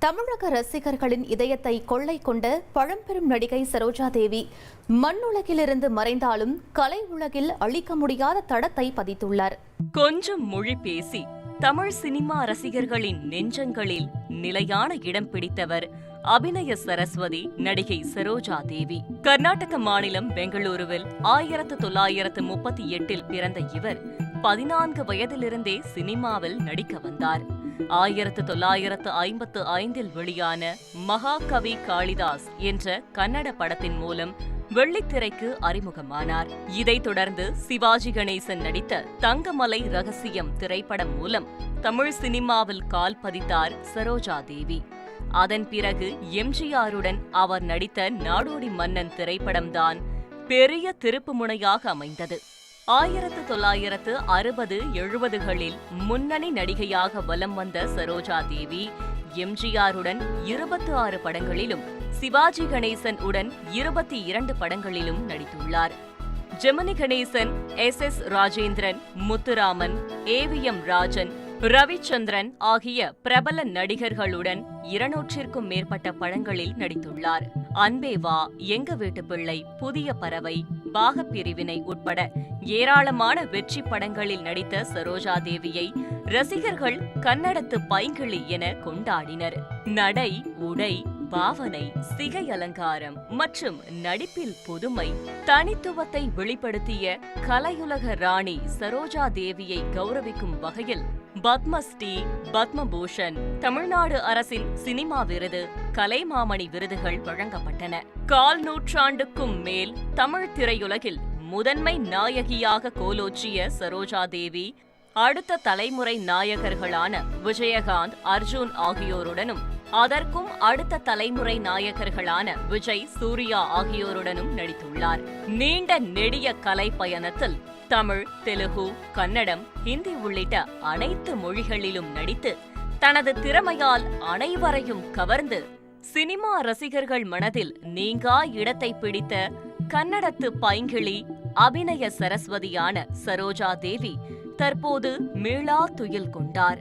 தமிழக ரசிகர்களின் இதயத்தை கொள்ளை கொண்ட பழம்பெரும் நடிகை சரோஜா தேவி மண்ணுலகிலிருந்து மறைந்தாலும் கலை உலகில் அழிக்க முடியாத தடத்தை பதித்துள்ளார். கொஞ்சம் மொழி பேசி தமிழ் சினிமா ரசிகர்களின் நெஞ்சங்களில் நிலையான இடம் பிடித்தவர் அபிநய சரஸ்வதி நடிகை சரோஜா தேவி. கர்நாடக மாநிலம் பெங்களூருவில் 1938 பிறந்த இவர் 14 வயதிலிருந்தே சினிமாவில் நடிக்க வந்தார். 1955 வெளியான மகாகவி காளிதாஸ் என்ற கன்னட படத்தின் மூலம் வெள்ளித்திரைக்கு அறிமுகமானார். இதைத் தொடர்ந்து சிவாஜி கணேசன் நடித்த தங்கமலை ரகசியம் திரைப்படம் மூலம் தமிழ் சினிமாவில் கால் பதித்தார் சரோஜா தேவி. அதன் பிறகு எம்ஜிஆருடன் அவர் நடித்த நாடோடி மன்னன் திரைப்படம்தான் பெரிய திருப்புமுனையாக அமைந்தது. 1960-70களில் முன்னணி நடிகையாக வலம் வந்த சரோஜா தேவி எம்ஜிஆருடன் 26 படங்களிலும் சிவாஜி கணேசன் உடன் 22 படங்களிலும் நடித்துள்ளார். ஜெமினி கணேசன், எஸ். ராஜேந்திரன், முத்துராமன், AVM ராஜன், ரவிச்சந்திரன் ஆகிய பிரபல நடிகர்களுடன் 200க்கும் மேற்பட்ட படங்களில் நடித்துள்ளார். அன்பே வா, எங்க வீட்டு பிள்ளை, புதிய பறவை, பாகப்பிரிவினை உட்பட ஏராளமான வெற்றி படங்களில் நடித்த சரோஜா தேவியை ரசிகர்கள் கன்னடத்து பைங்கிளி என கொண்டாடினர். நடை, உடை, பாவனை, சிகை அலங்காரம் மற்றும் நடிப்பில் புதுமை, தனித்துவத்தை வெளிப்படுத்திய கலையுலக ராணி சரோஜா தேவியை கௌரவிக்கும் வகையில் பத்மஸ்ரீ, பத்மபூஷன், தமிழ்நாடு அரசின் சினிமா விருது, கலைமாமணி விருதுகள் வழங்கப்பட்டன. 1/4 நூற்றாண்டுக்கும் மேல் தமிழ் திரையுலகில் முதன்மை நாயகியாக கோலோச்சிய சரோஜா தேவி அடுத்த தலைமுறை நாயகர்களான விஜயகாந்த், அர்ஜுன் ஆகியோருடனும் அதற்கும் அடுத்த தலைமுறை நாயகர்களான விஜய், சூர்யா ஆகியோருடனும் நடித்துள்ளார். நீண்ட நெடிய கலை பயணத்தில் தமிழ், தெலுங்கு, கன்னடம், ஹிந்தி உள்ளிட்ட அனைத்து மொழிகளிலும் நடித்து தனது திறமையால் அனைவரையும் கவர்ந்து சினிமா ரசிகர்கள் மனதில் நீங்கா இடத்தை பிடித்த கன்னடத்து பைங்கிளி அபிநய சரஸ்வதியான சரோஜா தேவி தற்போது மீளா துயில் கொண்டார்.